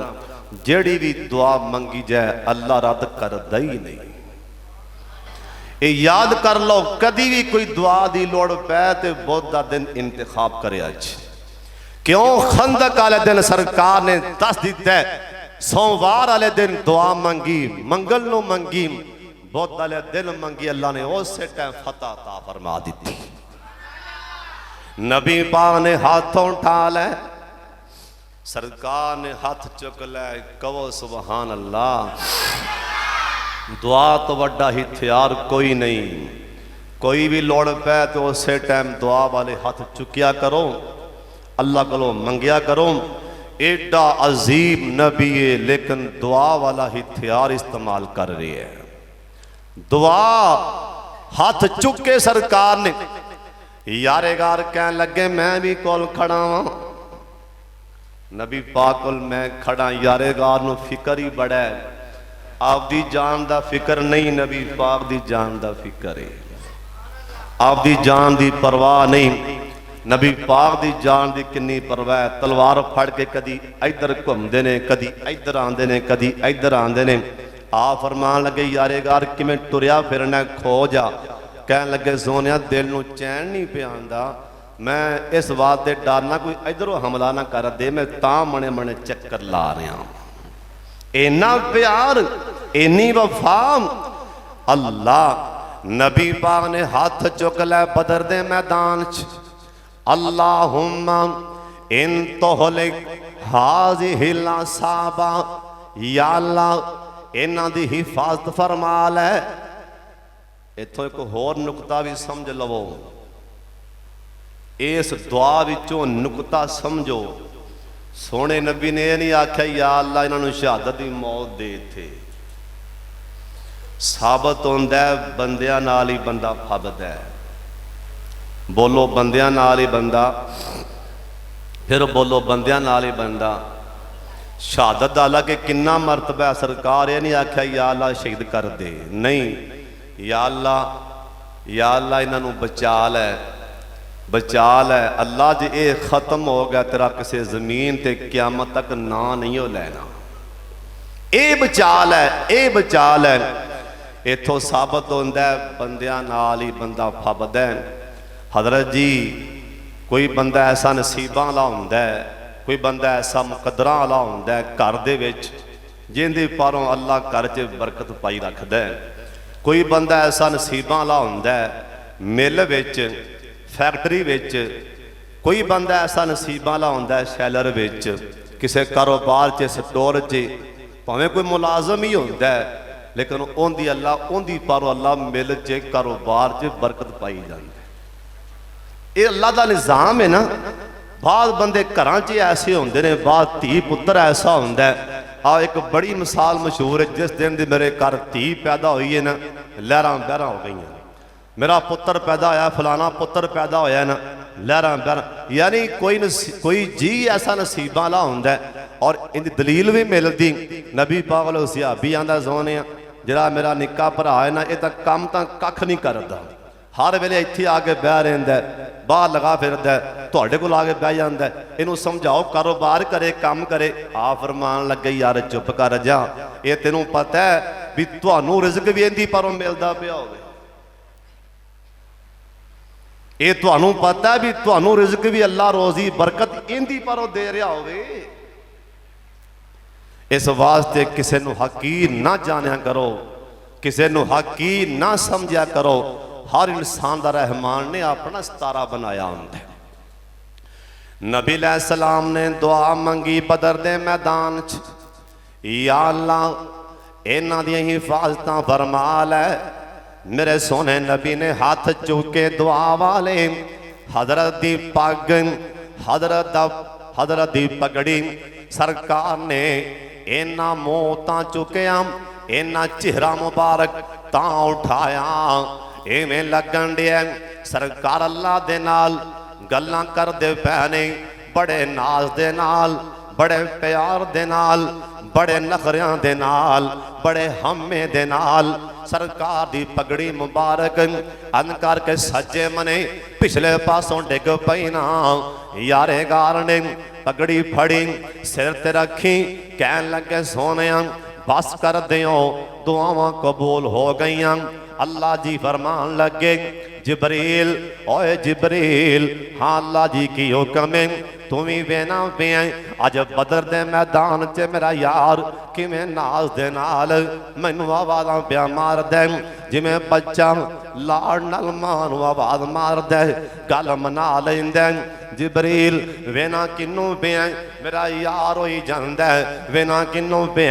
जेड़ी भी दुआ मंगी जाए अल्लाह रद्द करदा ही नहीं। ये याद कर लो, कदी भी कोई दुआ दी लोड़ पै ते बुध दा दिन इंतखाब करे। अज क्यों? खंदक वाले दिन सरकार ने दस दिता है, सोमवार वाले दिन दुआ मंगी, मंगल नो मंगी, बुध वाले दिन मंगी, अल्लाह ने उस टाइम फतह ता फरमा दी। नबी पाक ने हाथों उठा ले सरकार ने हाथ चुक लै कहो सुबहान अल्लाह। दुआ तो वड्डा हथियार कोई नहीं। कोई भी लोड़ पै तो उस टाइम दुआ वाले हाथ चुकिया करो, अल्लाह को मंगिया करो। एडा अजीब नबी है लेकिन दुआ वाला हथियार इस्तेमाल कर रही है। दुआ हाथ चुके सरकार ने यारेगार कह लगे मैं भी कोल खड़ा वा। नबी पाक कोल मैं खड़ा, यारेगार नूं फिकर ही बड़ा है। आपदी जान दा फिकर नहीं, नबी पाक दी जान दा फिकर है। आपदी जान दी परवाह नहीं, नबी पाक दी जान दी किन्नी परवाह है। तलवार फड़ के कदी इधर घूमते ने, कदी इधर आते ने, कदी इधर आते ने। आप फरमान लगे यारेगार किवें तुरया फिरना, खो जा। कह लगे सोनिया दिल नूं चैन नहीं पिया आंदा, मैं इस बात से डरना कोई इधरों हमला ना कर दे, मैं तां मने मने चक्कर ला रहा। इन्ना प्यार, इन्नी वफा। अल्लाह नबी पाक ने हाथ चुक लै बदर दे मैदान च। अल्लाहुम्मा इन तोहलिक हाज़िहिल असाबा, या अल्लाह इन्हां दी हिफाजत फरमा लै। इत्थों एक होर नुकता भी समझ लवो, इस दुआ विचों नुकता समझो। सोने नबी ने यह नहीं आख्या या अल्लाह इन्होंने शहादत की मौत दे थे। साबित होंदा है बंदियां नाल ही बंदा फबदा है। बोलो बंदियां नाल ही बंदा, फिर बोलो बंदियां नाल ही बंदा। शहादत दा अलग किन्ना मरतबा है। सरकार ये नहीं आख्या या अल्लाह शहीद कर दे, नहीं या अल्लाह इन्हों बचा लै, बचा लै। अल्लाह जे ये खत्म हो गया तेरा किसी जमीन ते क्यामत तक ना नहीं हो लेना। ये बचा लै, ये बचा लै। इथों साबित होंदा है बंदियां नाल ही बंदा फबदा है। हजरत जी कोई बंदा ऐसा नसीबां वाला हुंदा है, कोई बंदा ऐसा मुकदरां वाला हुंदा है घर दे विच जिंदे पारों अल्लाह घर च बरकत पाई रखदा है। कोई बंदा ऐसा नसीबां वाला हुंदा है मिल विच, फैक्टरी विच। कोई बंदा ऐसा नसीबां वाला हुंदा है शैलर विच, किसी कारोबार च, स्टोर च, भावें कोई मुलाजम ही हुंदा है लेकिन उनकी अल्लाह उनकी पारों अल्लाह मिल च कारोबार च बरकत पाई जाती है। ये अल्लाह का निज़ाम है ना। बाद बंदे घर च ऐसे होंगे ने, बाद धी पुत्र ऐसा होंदा है। आ एक बड़ी मिसाल मशहूर है, जिस दिन दी मेरे घर धी पैदा हुई है ना, लहरां बहरां हो गई। मेरा पुत्र पैदा होया, फलाना पुत्र पैदा होया ना, लहरां बहरां। यानी कोई जी ऐसा नसीबां वाला होंदा है। और इनकी दलील भी मिलती, नबी पाक वाले सहाबी आंदा सोने जिहड़ा मेरा निक्का भरा है ना, ये तो काम तो कख नहीं करता, हर वेले इत्थे आके बह रहिंदा है, बाहर लगा फिरदा है, तुहाडे कोल आके बह जांदा है। इहनूं समझाओ कारोबार करे, काम करे। आ फरमान लगे यार चुप कर जा, ये तैनूं पता है भी तुहानूं रिज़क भी इहदी पारों मिलदा पिया होवे। ये तुहानूं पता है भी तुहानूं रिज़क भी अल्लाह रोज़ी बरकत इहदी पारों दे रहा होवे। इस वास्ते किसी नूं हकीर ना जानिया करो, किसी नूं हकीर ना समझिया करो। हर इंसान का रहमान ने अपना सितारा बनाया होंदा। नबी अलैहिस्सलाम ने दुआ मंगी बदर दे मैदान च, या अल्लाह इन्हां दी हिफाजत फरमा लै। मेरे सोने नबी ने हाथ चुके दुआ वाले हजरत दी पग, हजरत दी पगड़ी सरकार ने इन्ना मौतां चुकिया, इन्ना चेहरा मुबारक तां उठाया इवें लगन दिया सरकार अल्लाह दे नाल गल्लां करदे पै ने, बड़े नाज दे नाल, बड़े प्यार दे नाल, बड़े नखरियां दे नाल, बड़े हमे दे नाल सरकार दी पगड़ी मुबारक अन करके सज्जे मने पिछले पासों डिग पई ना। यारे गार ने पगड़ी फड़ी सिर ते रखी, कह लगे सोने बस कर दियो, दुआवां कबूल हो गई। अल्लाह जी फरमान लगे जिब्रील, ओए जिब्रील, हाँ अल्लाह जी की हुक्म है, तू भी वेना पे अज बदर दे मैदान च मेरा यार किवें नाज दे नाल मैनू आवाज़ां पिया मार दे जिवें बच्चा लाड़ नाल मां नूं आवाज़ मार दे गल मना लैंदा जिबरील वेना किनू पे मेरा यार होई जांदा वेना किनू पे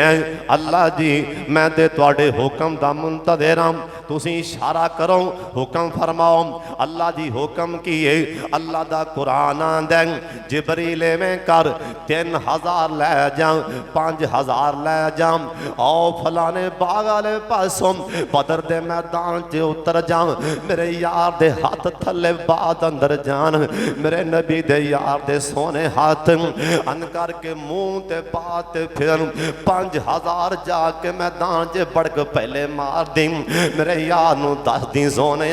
अल्लाह जी मैं ते तुहाडे हुक्म दा मुंतज़िर हां तुसीं इशारा करो हुक्म फरमाओ अल्लाह जी हुक्म की है अल्लाह दा कुरान आंदा जिबरील में कर 3000 लै जा 5000 लै जा आओ फलाने बाग वाले पासों बदर दे मैदान च उतर जा मेरे यार दे हाथ थले बाद अंदर जान मेरे नबी दे यार दे सोने हाथ अन करके मुंह ते पाते फिर 5000 जाके मैदान च बड़क पहले मार दी मेरे यार नू दस दी सोने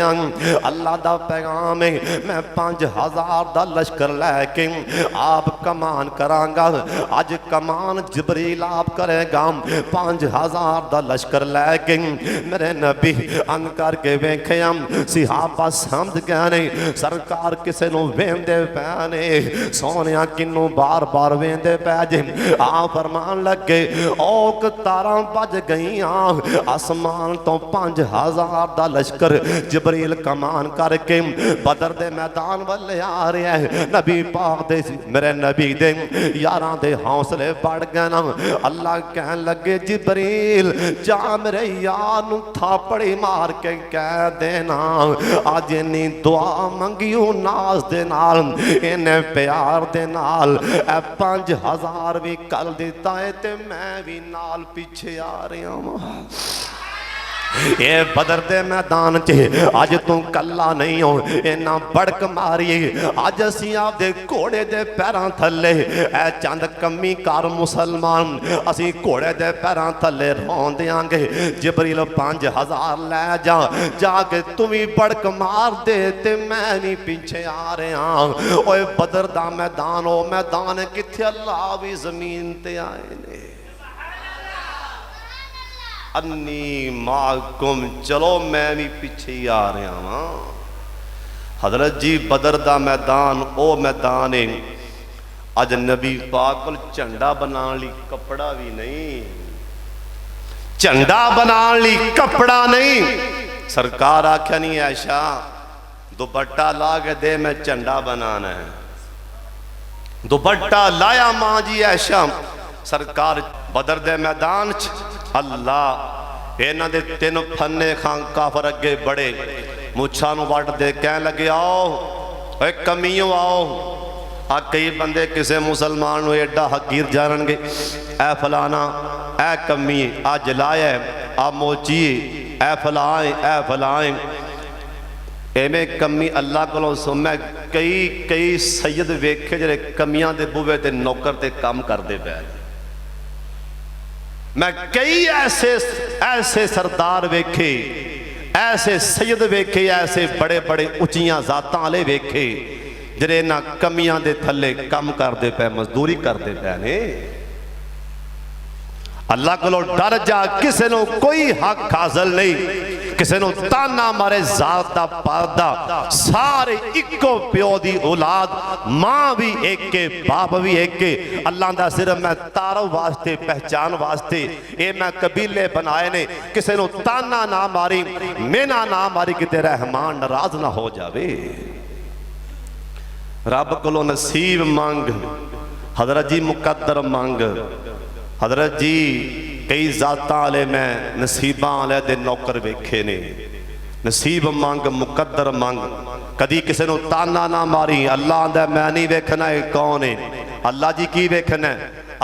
अल्लाह दा पैगाम है मैं 5000 दा लश्कर लैके आप कमान करांगा अज कमान जिबरील आप करेगा 5000 दा लश्कर लैके मेरे नबी अन करके वेख्या सिहाबा समझ गए ने सरकार किसे नू वेंदे पै ने सोनिया किनू बार बार वेंदे पै जे आ फरमान लगे औक तारा बज गई आसमान तो 5000 दा लश्कर जिबरील कमान करके बदर दे मैदान वाले आ रहा है नबी पाक दे मेरे नबी दे यारां दे हौसले बढ़ गए ना अल्लाह कहन लगे जिबरील जा मेरे यार नू थापड़ी मार के कह देना अज इन्नी दुआ मंगियो नाज दे नाल इन्ने प्यार दे नाल 5000 भी कल दिता है ते मैं भी नाल पीछे आ रहा हूं ये बदर दे मैदान च अज तू कला नहीं हो इन्ना बड़क मारी अज असी आपदे घोड़े दे पैरां थले ऐ चंद कमी कर मुसलमान असी घोड़े दे पैरां थले रौं देंगे जिबरील 5000 लै जा जाके तू भी बड़क मार दे ते मैं भी पीछे आ रहा ओए बदर दा मैदान ओ मैदान किथे अल्लाह भी जमीन ते आए ने अन्नी माकुम चलो मैं भी पीछे ही आ रहा हाँ हजरत जी बदर दा मैदान ओ मैदान है अज नबी पाक कोल झंडा बनाने लई कपड़ा भी नहीं झंडा बनाने लई कपड़ा नहीं सरकार आख्या नहीं ऐशा दुपट्टा ला के दे मैं झंडा बनाना है दुपट्टा लाया मां जी ऐशा सरकार बदर दे मैदान च अल्लाह इन्हां दे 3 फन्ने खां काफर अगे बड़े मुछां नूं वट दे कह लगे आओ ओए कमीओ आओ आ कई बंदे किसे मुसलमान नूं एडा हकीर जानणगे ऐ फलाना ऐ कमी आ जलाया आ मोची ऐ फलाए ऐ फलाए एवें कमी अल्लाह कोलों सुनना कई कई सैयद वेखे जिहड़े कमियां दे बूहे ते नौकर ते काम करदे पए मैं कई ऐसे ऐसे सरदार वेखे ऐसे सैयद वेखे ऐसे बड़े बड़े उचियां जातां वाले वेखे जिहड़े इन्हां कमियां दे थले काम करदे पे मजदूरी करदे पे ने अल्लाह कोलों डर जा किसे नूं कोई हक हासिल नहीं किसे नूं ताना मारे जात दा पर्दा सारे इको प्यो दी औलाद मां भी एक के बाप भी एक के अल्लाह दा सिर्फ मैं तारो वास्ते पहचान वास्ते ये मैं कबीले बनाए ने किसे नूं ताना ना मारी मेना ना मारी किते रहमान नाराज ना हो जावे रब कोलों नसीब मंग हजरत जी मुकद्दर मंग हजरत जी कई जातां वाले मैं नसीबां वाले दे नौकर वेखे ने नसीब मंग मुकद्दर मंग कदी किसी नूं ताना ना मारी अल्लाह आंदा मैं नहीं वेखना है कौन है अल्लाह जी की वेखना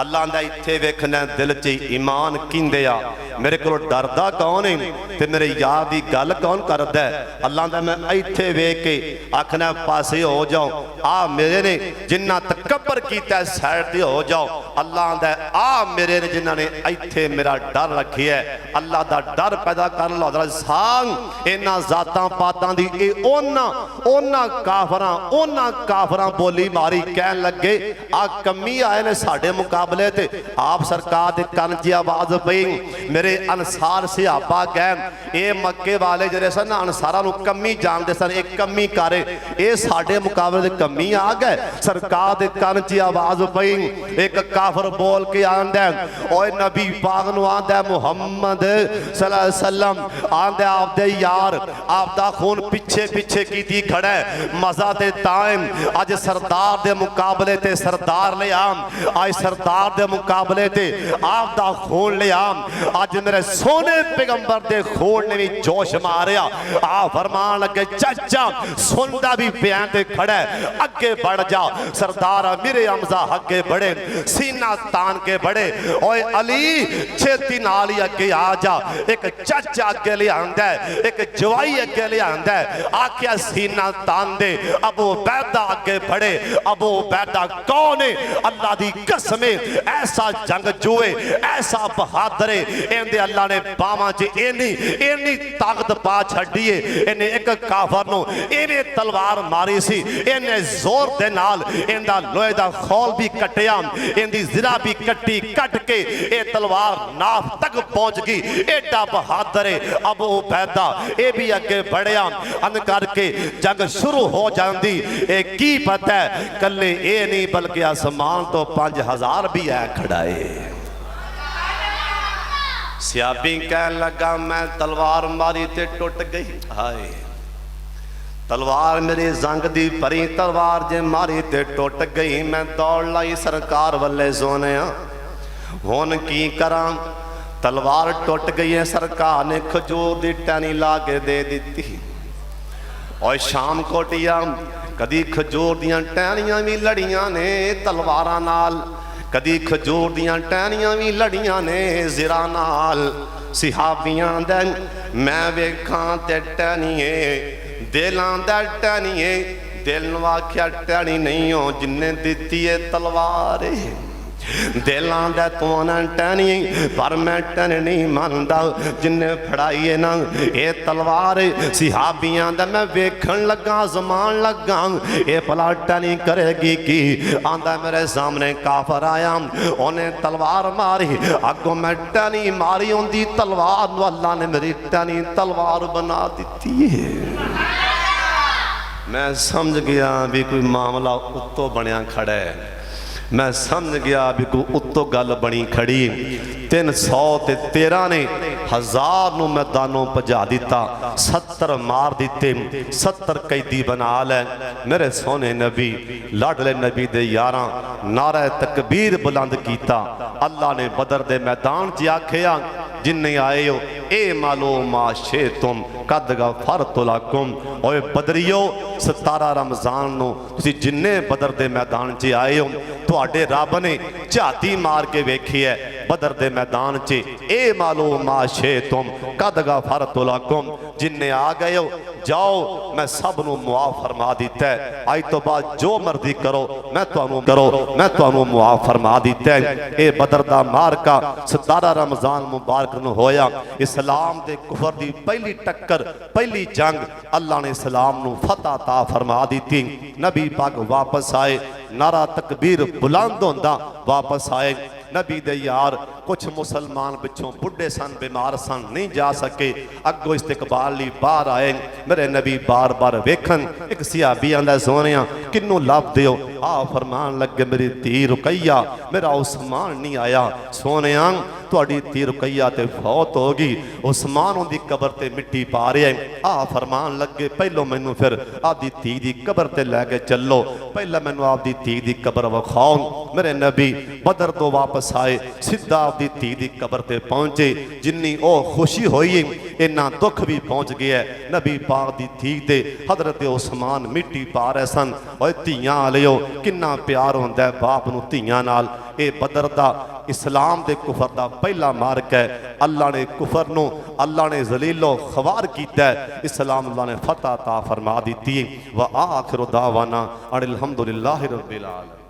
अल्लाह आंदा इत्थे वेखना दिल च ईमान किंदे आ मेरे को डरदा कौन है ते मेरे यार दी गल कौन करदा है अल्लाह आंदा मैं इत्थे वेख के आखना पासे हो जाओ आ मेरे ने जिन्ना तकबर कीता साइड ते हो जाओ अल्लाह आंदा आ मेरे ने जिन्होंने इत्थे मेरा डर रखिया अल्लाह दा डर पैदा कर लो सांग इन्हां जातां पातां दी ओना काफरां बोली मारी कहन लगे आ कमी आए ने साडे मुकाबले ते आप सरकार दे कान च आवाज पई मेरे अनसार सिहाबा गए ये मक्के वाले जिहड़े सन अनसारां नूं कमी जानदे सन एक कमी करे ये साडे मुकाबले दे कमी आ गए सरकार दे कान च आवाज पई एक काफर बोल के आंदा ओए नबी पाक नूं आंदा मुहम्मद सल्लल्लाहु अलैहि वसल्लम आंदा आपदे यार आपदा खून पिछे पिछे कीती खड़ा है मजा ते टाइम अज सरदार दे मुकाबले ते सरदार ले आम आज सरदार दे मुकाबले ते आपदा खून ले आम अज मेरे सोने पैगंबर दे खून ने भी जोश मारिया आ फरमान लगे चाचा सुनदा भी बयान ते खड़ा है अगे बढ़ जा सरदार मेरे हमजा अगे बढ़े सीना तान के बढ़े ओए अली छेती नाल ही अगे आ जा एक चाचा अगे ले आंदा है एक जवाई अगे ले आंदा है आख्या सीना तान दे अबू बैदा आगे बढ़े अबू बैदा कौन है अल्लाह दी कसम ऐसा जंग जुए ऐसा बहादुर इंदे अल्लाह ने बावां च इन्नी ताकत पा छड्डी है इन्हें एक काफर नूं इवें तलवार मारी सी इन्हें जोर दे नाल इंदा लोहे दा खौल भी कटिया इंदी जिरा भी कट्टी कट के ये तलवार नाफ तक पहुंच गई एडा बहादुर अबू बैदा ये भी अगे बढ़िया अन करके जंग शुरू हो जाती ए की पता है कले ये नहीं बल्कि आसमान तो 5000 भी है खड़ाए सियाबी कहन लगा मैं तलवार मारी ते टुट गई हाय तलवार मेरी जंग दी परी तलवार जे मारी ते टुट गई मैं दौड़ लाई सरकार वाले सोने हुन की करा तलवार टुट गई है सरकार ने खजूर दी टहनी ला के दे दी और शाम कोटिया कदी खजूर दियां टहनियां भी लड़ियां ने तलवारां नाल कदी खजूर दियां टहनियां भी लड़ियां ने जिरा नाल सिहाबियां दे मैं वेखां ते टहनिए दिलां दा टहनिए दिल नूं आख्या टहनी नहीं हो जिन्ने दित्ती है तलवार दिलां दा तू ना टहनी पर मैं टहन नहीं मानदा जिन्ने फड़ाई है ना ये तलवार सिहाबियां दा मैं वेखण लगा जमान लगा ये भला टहनी करेगी की आंदा मेरे सामने काफर आया उन्हें तलवार मारी अगों मैं टहनी मारी उनकी तलवार नूं अल्लाह ने मेरी टहनी तलवार बना दी है मैं समझ गया भी कोई मामला उत्तों बनया खड़ा है मैं समझ गया भी कोई उत्तों गल बनी खड़ी 313 ने 1000 नूं मैदानों भजा दिता 70 मार दिते 70 कैदी बना लै मेरे सोने नबी लाडले नबी दे यारां नारा तकबीर बुलंद किया अल्लाह ने बदर दे मैदान च आखिया जिन्ने आए हो ए मालो माशे तुम कद गफर तुलाकुम ओए बदरियो 17 रमजान नूं तुसीं जिन्ने बदर दे मैदान च आए हो तुहाडे रब ने झाती मार के वेखी है बदर दे मैदान च ए मालो माशे तुम कद गफर तुलाकुम जिन्ने आ गए हो जाओ मैं सब नूं मुआफ फरमा दिता है अज तो बाद जो मर्जी करो मैं तुहानूं मुआफ फरमा दिता है ए बदर दा मारका 17 रमजान मुबारक नूं होया इस्लाम दे कुफर दी पहली टक्कर पहली जंग अल्लाह ने इस्लाम नूं फतह ता फरमा दी नबी पाक वापस आए नारा तकबीर बुलंद होंदा वापस आए नबी दे यार कुछ मुसलमान पिछों बुढ़े सन बीमार सन नहीं जा सके अगों इस्तकबाल लई बाहर आए मेरे नबी बार बार वेखन एक सिहाबी आंदा सोनिया किन्नू लभदे हो आ फरमान लगे मेरी धी रुकैया मेरा उस्मान नहीं आया सोनिया तुहाडी धी रुकैया ते फौत हो गई उस्मान उनकी कबर ते मिट्टी पा रहा है आ फरमान लगे पहलों मैनू फिर आपदी धी दी कबर ते लैके चलो पहला मैनू आपदी धी दी कबर विखाओ मेरे नबी बदर तो वापस आए सीधा आपदी धी दी कबर ते पहुंचे जिन्नी ओ खुशी हुई इन्ना दुख भी पहुंच गया नबी पाक दी धी ते हजरत उस्मान मिट्टी पा रहे सन और धियां लियो किन्ना प्यार होंदा है बाप नूं धियां नाल ए बदर दा इस्लाम दे कुफर दा पहला मार्क है अल्लाह ने कुफर नूं अल्लाह ने जलीलो खवार कीता है इस्लाम अल्लाह ने फतह ता फरमा दी व आखिर दावाना अनिल हम्दुलिल्लाहि रब्बिल आलमीन।